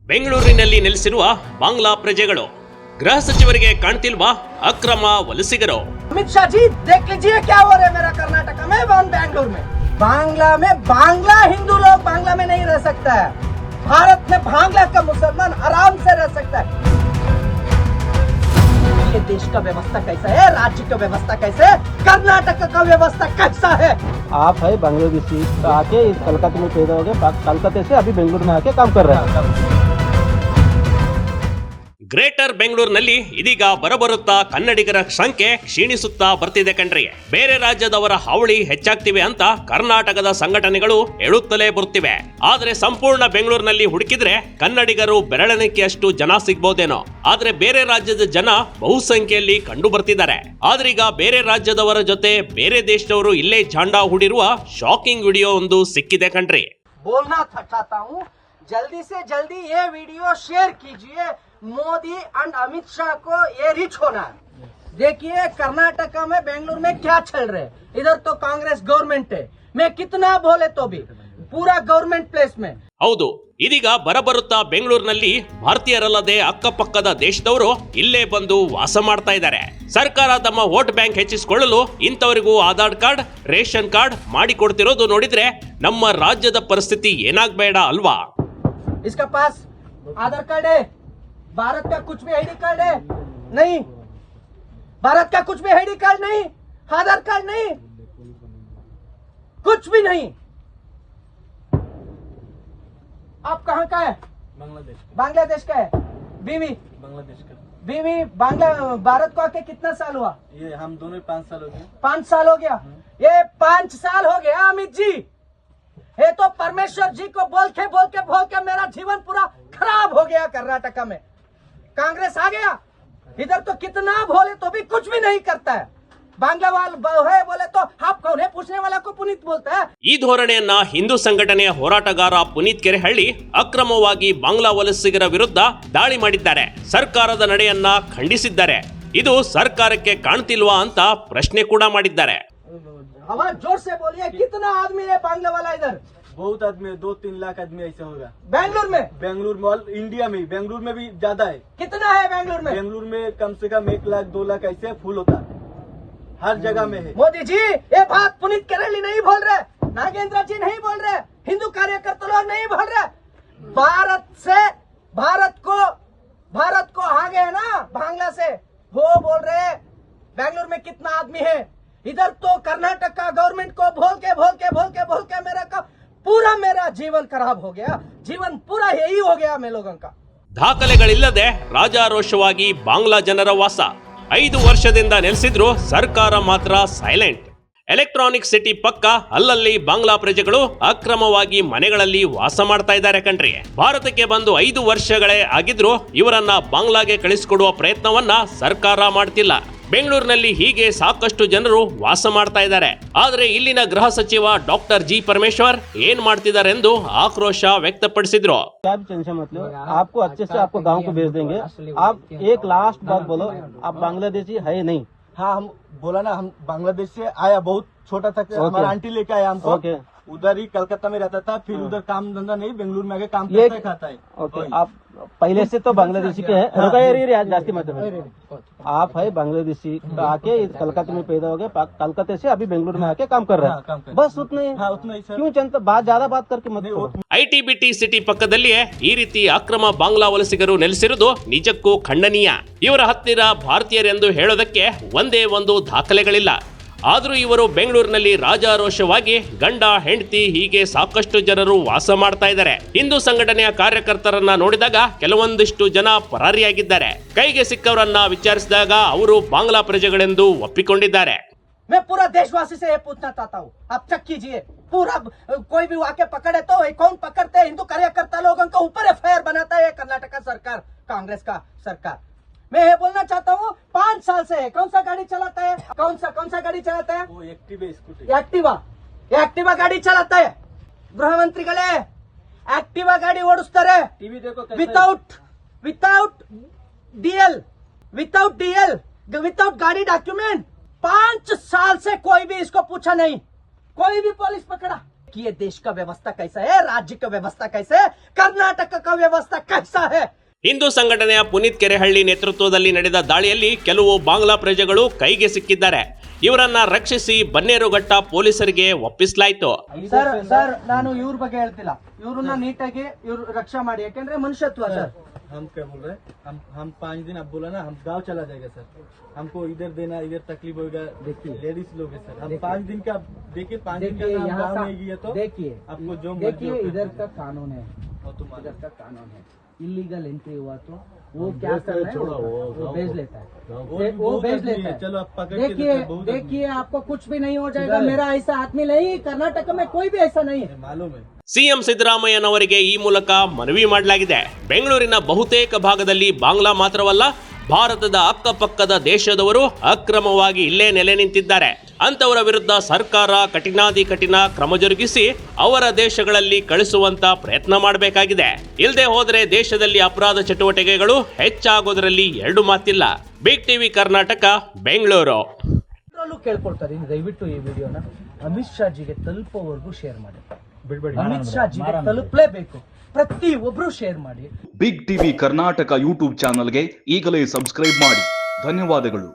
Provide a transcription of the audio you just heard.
ಬೆಂಗಳೂರಿನಲ್ಲಿ ನೆಲೆಸಿರುವ ಬಾಂಗ್ಲಾ ಪ್ರಜೆಗಳು ಗೃಹ ಸಚಿವರಿಗೆ ಕಾಣ್ತಿಲ್ವಾ ಅಕ್ರಮ ವಲಸಿಗರು? अमित शाह जी देख लीजिए क्या हो रहा है मेरा कर्नाटक में वन बेंगलुरु में। बांग्ला हिंदू लोग बांग्ला में नहीं रह सकता है। भारत में बांग्ला का मुसलमान आराम से रह सकता है। ये देश का व्यवस्था कैसा है, राज्य का व्यवस्था कैसे है, कर्नाटक का व्यवस्था कैसा है? आप है बांग्लादेशी आके इस कलकत्ते में पैदा हो गए, कलकत्ते से अभी बेंगलुरु में आके काम कर रहे हैं। ಗ್ರೇಟರ್ ಬೆಂಗಳೂರಿನಲ್ಲಿ ಇದೀಗ ಬರಬರುತ್ತಾ ಕನ್ನಡಿಗರ ಸಂಖ್ಯೆ ಕ್ಷೀಣಿಸುತ್ತಾ ಬರ್ತಿದೆ ಕಣ್ರಿ. ಬೇರೆ ರಾಜ್ಯದವರ ಹಾವಳಿ ಹೆಚ್ಚಾಗ್ತಿವೆ ಅಂತ ಕರ್ನಾಟಕದ ಸಂಘಟನೆಗಳು ಹೇಳುತ್ತಲೇ ಬರುತ್ತಿವೆ. ಆದ್ರೆ ಸಂಪೂರ್ಣ ಬೆಂಗಳೂರಿನಲ್ಲಿ ಹುಡುಕಿದ್ರೆ ಕನ್ನಡಿಗರು ಬೆರಳೆಣಿಕೆಯಷ್ಟು ಜನ ಸಿಗ್ಬೋದೇನೋ. ಆದ್ರೆ ಬೇರೆ ರಾಜ್ಯದ ಜನ ಬಹುಸಂಖ್ಯೆಯಲ್ಲಿ ಕಂಡು ಬರ್ತಿದ್ದಾರೆ. ಆದ್ರೀಗ ಬೇರೆ ರಾಜ್ಯದವರ ಜೊತೆ ಬೇರೆ ದೇಶದವರು ಇಲ್ಲೇ ಜಾಂಡಾ ಹೂಡಿರುವ ಶಾಕಿಂಗ್ ವಿಡಿಯೋ ಒಂದು ಸಿಕ್ಕಿದೆ ಕಣ್ರಿ. बोलना चाहता हूँ, जल्दी से जल्दी ये वीडियो शेयर कीजिए। मोदी एंड अमित शाह को ये रीच होना है। देखिए कर्नाटका में बेंगलुरु में क्या चल रहे हैं। इधर तो कांग्रेस गवर्नमेंट है, मैं कितना बोले तो भी पूरा गवर्नमेंट प्लेस में। ಹೌದು, ಇದೀಗ ಬರಬರುತ್ತಾ ಬೆಂಗಳೂರಿನಲ್ಲಿ ಭಾರತೀಯರಲ್ಲದೆ ಅಕ್ಕಪಕ್ಕದ ದೇಶದವರು ಇಲ್ಲೇ ಬಂದು ವಾಸ ಮಾಡ್ತಾ ಇದ್ದಾರೆ. ಸರ್ಕಾರ ತಮ್ಮ ವೋಟ್ ಬ್ಯಾಂಕ್ ಹೆಚ್ಚಿಸಿಕೊಳ್ಳಲು ಇಂಥವರಿಗೂ ಆಧಾರ್ ಕಾರ್ಡ್, ರೇಷನ್ ಕಾರ್ಡ್ ಮಾಡಿಕೊಡ್ತಿರೋದು ನೋಡಿದ್ರೆ ನಮ್ಮ ರಾಜ್ಯದ ಪರಿಸ್ಥಿತಿ ಏನಾಗಬೇಡ ಅಲ್ವಾ? इसका पास आधार कार्ड है, भारत का कुछ भी आईडी कार्ड है नहीं, भारत का कुछ भी आईडी कार्ड नहीं, आधार कार्ड नहीं, कुछ भी नहीं। आप कहाँ का है? बांग्लादेश का है। बीवी बांग्लादेश का बीवी भारत को आके कितना साल हुआ? ये हम दोनों 5 साल हो गए। 5 साल हो गया। ये 5 साल हो गया अमित जी। ये तो परमेश्वर जी को बोल के मेरा जीवन पूरा खराब हो गया। कर्नाटका में कांग्रेस आ गया, इधर तो कितना बोले तो भी कुछ भी नहीं करता है। बांग्ला वाला है बोले तो आप कौन है पूछने वाला को पुनीत बोलता है। ಈ ಧೋರಣೆಯನ್ನ ಹಿಂದೂ ಸಂಘಟನೆಯ ಹೋರಾಟಗಾರ ಪುನೀತ್ ಕೆರೆಹಳ್ಳಿ ಅಕ್ರಮವಾಗಿ ಬಾಂಗ್ಲಾ ವಲಸಿಗರ ವಿರುದ್ಧ ದಾಳಿ ಮಾಡಿದ್ದಾರೆ. ಸರ್ಕಾರದ ನಡೆಯನ್ನ ಖಂಡಿಸಿದ್ದಾರೆ. ಇದು ಸರ್ಕಾರಕ್ಕೆ ಕಾಣ್ತಿಲ್ವಾ ಅಂತ ಪ್ರಶ್ನೆ ಕೂಡ ಮಾಡಿದ್ದಾರೆ. आवाज जोर से बोलिए, कितना आदमी है बांग्ला वाला इधर? बहुत आदमी है, 2-3 लाख आदमी ऐसा होगा। बेंगलुरु में ऑल इंडिया में, बेंगलुरु में भी ज्यादा है। कितना है बेंगलुरु में? बेंगलुरु में कम से कम 1 लाख 2 लाख ऐसे फुल होता है, हर जगह में है। मोदी जी ये बात पुनीत केरली नहीं बोल रहे, नागेंद्र जी नहीं बोल रहे, हिंदू कार्यकर्ता लोग नहीं बोल रहे। भारत को आ गए ना बांग्ला से, वो बोल रहे बेंगलुरु में कितना आदमी है। इधर तो कर्नाटक का गवर्नमेंट को बोल के मेरा जीवन खराब हो गया। जीवन पूरा यही हो गया मैं लोगों का। ದಾಖಲೆಗಳಿಲ್ಲದೆ ರಾಜಾರೋಷವಾಗಿ ಬಾಂಗ್ಲಾ ಜನರ ವಾಸ. 5 ವರ್ಷದಿಂದ ನೆಲೆಸಿದ್ರು ಸರ್ಕಾರ ಮಾತ್ರ ಸೈಲೆಂಟ್. ಎಲೆಕ್ಟ್ರಾನಿಕ್ ಸಿಟಿ ಪಕ್ಕ ಅಲ್ಲಲ್ಲಿ ಬಾಂಗ್ಲಾ ಪ್ರಜೆಗಳು ಅಕ್ರಮವಾಗಿ ಮನೆಗಳಲ್ಲಿ ವಾಸ ಮಾಡ್ತಾ ಇದ್ದಾರೆ ಕಣ್ರಿ. ಭಾರತಕ್ಕೆ ಬಂದು 5 ವರ್ಷಗಳೇ ಆಗಿದ್ರು ಇವರನ್ನ ಬಾಂಗ್ಲಾಗೆ ಕಳಿಸಿಕೊಡುವ ಪ್ರಯತ್ನವನ್ನ ಸರ್ಕಾರ ಮಾಡ್ತಿಲ್ಲ. ಬೆಂಗಳೂರಿನಲ್ಲಿ ಹೀಗೆ ಸಾಕಷ್ಟು ಜನರು ವಾಸ ಮಾಡ್ತಾ ಇದ್ದಾರೆ. ಆದ್ರೆ ಇಲ್ಲಿನ ಗೃಹ ಸಚಿವ ಡಾಕ್ಟರ್ ಜಿ ಪರಮೇಶ್ವರ್ ಏನ್ ಮಾಡ್ತಿದ್ದಾರೆ ಎಂದು ಆಕ್ರೋಶ ವ್ಯಕ್ತಪಡಿಸಿದ್ರು. आपको अच्छे से आपको गांव को भेज देंगे। आप एक लास्ट बात बोलो, आप बांग्लादेशी है नहीं? हाँ हम बोला ना, हम बांग्लादेश से आया, बहुत छोटा था, हमारा आंटी लेके आया हमको। उधर ही कलकत्ता में रहता था, फिर उधर काम धंधा नहीं, बेंगलुरु में आके काम करता है, खाता है। ओके, आप पहले से तो बांग्लादेशी के हैं। जास्ती मत आप है बांग्लादेशी आके इस कलकत्ते में पैदा हो गए, कलकत्ते से अभी बेंगलुरु में आके काम कर रहे हैं, बस उतना ही। हाँ उतना ही सर। क्यों जनता ज्यादा बात करके मत करो। ಐಟಿಬಿಟಿ ಸಿಟಿ ಪಕ್ಕದಲ್ಲಿಯೇ ಈ ರೀತಿ ಅಕ್ರಮ ಬಾಂಗ್ಲಾ ವಲಸಿಗರು ನೆಲೆಸಿರುವುದು ನಿಜಕ್ಕೂ ಖಂಡನೀಯ. ಇವರ ಹತ್ತಿರ ಭಾರತೀಯರೆಂದು ಹೇಳೋದಕ್ಕೆ ಒಂದೇ ಒಂದು ದಾಖಲೆಗಳಿಲ್ಲ. ಆದರೂ ಇವರು ಬೆಂಗಳೂರಿನಲ್ಲಿ ರಾಜಾರೋಷವಾಗಿ ಗಂಡ ಹೆಂಡತಿ ಹೀಗೆ ಸಾಕಷ್ಟು ಜನರು ವಾಸ ಮಾಡ್ತಾ ಇದ್ದಾರೆ. ಹಿಂದೂ ಸಂಘಟನೆಯ ಕಾರ್ಯಕರ್ತರನ್ನ ನೋಡಿದಾಗ ಕೆಲವೊಂದಿಷ್ಟು ಜನ ಪರಾರಿಯಾಗಿದ್ದಾರೆ. ಕೈಗೆ ಸಿಕ್ಕವರನ್ನ ವಿಚಾರಿಸಿದಾಗ ಅವರು ಬಾಂಗ್ಲಾ ಪ್ರಜೆಗಳೆಂದು ಒಪ್ಪಿಕೊಂಡಿದ್ದಾರೆ. मैं पूरा देशवासी से ये पूछना चाहता हूँ, आप चेक कीजिए। पूरा कोई भी आके पकड़े तो कौन पकड़ते हैं? हिंदू कार्यकर्ता लोगों के ऊपर एफआईआर बनाता है कर्नाटका सरकार, कांग्रेस का सरकार। मैं ये बोलना चाहता हूँ 5 साल से है, कौन सा गाड़ी चलाता है? कौन सा गाड़ी चलाता है? वो एक्टिवा गाड़ी चलाता है। गृह मंत्रीಗಳೇ एक्टिवा गाड़ी ಓಡಿಸ್ತಾರೆ टीवी देखो विदाउट डीएल, विदाउट गाड़ी डॉक्यूमेंट। 5 साल से कोई भी इसको पूछा नहीं, कोई भी पुलिस पकड़ा कि ये देश का व्यवस्था कैसा है, राज्य का व्यवस्था कैसा है, कर्नाटक का व्यवस्था कैसा है। ಹಿಂದೂ ಸಂಘಟನೆಯ ಪುನೀತ್ ಕೆರೆಹಳ್ಳಿ ನೇತೃತ್ವದಲ್ಲಿ ನಡೆದ ದಾಳಿಯಲ್ಲಿ ಕೆಲವು ಬಾಂಗ್ಲಾ ಪ್ರಜೆಗಳು ಕೈಗೆ ಸಿಕ್ಕಿದ್ದಾರೆ. ಇವರನ್ನ ರಕ್ಷಿಸಿ ಬನ್ನೇರುಘಟ್ಟ ಪೊಲೀಸರಿಗೆ ಒಪ್ಪಿಸಲಾಯಿತು. ಸರ್ ಸರ್ ನಾನು ಇವ್ರ ಬಗ್ಗೆ ಹೇಳ್ತಿಲ್ಲ, ಇವ್ರನ್ನ ನೀಟಾಗಿ ಇವ್ರು ರಕ್ಷಾ ಮಾಡಿ, ಯಾಕಂದ್ರೆ ಮನುಷ್ಯತ್ವ ಸರ್. हम क्या बोल रहे हैं, हम 5 दिन, अब बोला ना हम गांव चला जाएगा सर, हमको इधर देना, इधर तकलीफ होगा, देखिए लेडीज लोग है सर, हम 5 दिन का देखिए, 5 दिन का हम गाँव में गए तो देखिए आपको जो देखिए इधर का कानून है, तुम्हारा इधर का कानून है, इलीगल एंट्री हुआ तो वो क्या करना है, वो भेज लेता है, वो भेज लेता है। चलो आप पकड़ देखिए देखिए आपको कुछ भी नहीं हो जाएगा, मेरा ऐसा आदमी नहीं, कर्नाटक में कोई भी ऐसा नहीं है, मालूम है। ಸಿಎಂ ಸಿದ್ದರಾಮಯ್ಯನವರಿಗೆ ಈ ಮೂಲಕ ಮನವಿ ಮಾಡಲಾಗಿದೆ. ಬೆಂಗಳೂರಿನ ಬಹುತೇಕ ಭಾಗದಲ್ಲಿ ಬಾಂಗ್ಲಾ ಮಾತ್ರವಲ್ಲ, ಭಾರತದ ಅಕ್ಕಪಕ್ಕದ ದೇಶದವರು ಅಕ್ರಮವಾಗಿ ಇಲ್ಲೇ ನೆಲೆ ನಿಂತಿದ್ದಾರೆ. ಅಂತವರ ವಿರುದ್ಧ ಸರ್ಕಾರ ಕಠಿಣಾತಿ ಕಠಿಣ ಕ್ರಮ ಜರುಗಿಸಿ ಅವರ ದೇಶಗಳಲ್ಲಿ ಕಳಿಸುವಂತ ಪ್ರಯತ್ನ ಮಾಡಬೇಕಾಗಿದೆ. ಇಲ್ಲದೆ ಹೋದರೆ ದೇಶದಲ್ಲಿ ಅಪರಾಧ ಚಟುವಟಿಕೆಗಳು ಹೆಚ್ಚಾಗೋದ್ರಲ್ಲಿ ಎರಡು ಮಾತಿಲ್ಲ. Big TV Karnataka, Bengaluru. ಕೇಳ್ಕೊಳ್ತಾರೆ, ದಯವಿಟ್ಟು ಈ ವಿಡಿಯೋನ ಅಮಿತ್ ಶಾ ಜಿಗೆ ತಲುಪೋವರೆಗೂ ಶೇರ್ ಮಾಡಿ, ಅಮಿತ್ ಶಾ ಜಿಗೆ ತಲುಪಲೇಬೇಕು, ಪ್ರತಿ ಒಬ್ರು ಶೇರ್ ಮಾಡಿ. ಬಿಗ್ ಟಿವಿ ಕರ್ನಾಟಕ ಯೂಟ್ಯೂಬ್ ಚಾನಲ್ಗೆ ಈಗಲೇ ಸಬ್ಸ್ಕ್ರೈಬ್ ಮಾಡಿ. ಧನ್ಯವಾದಗಳು.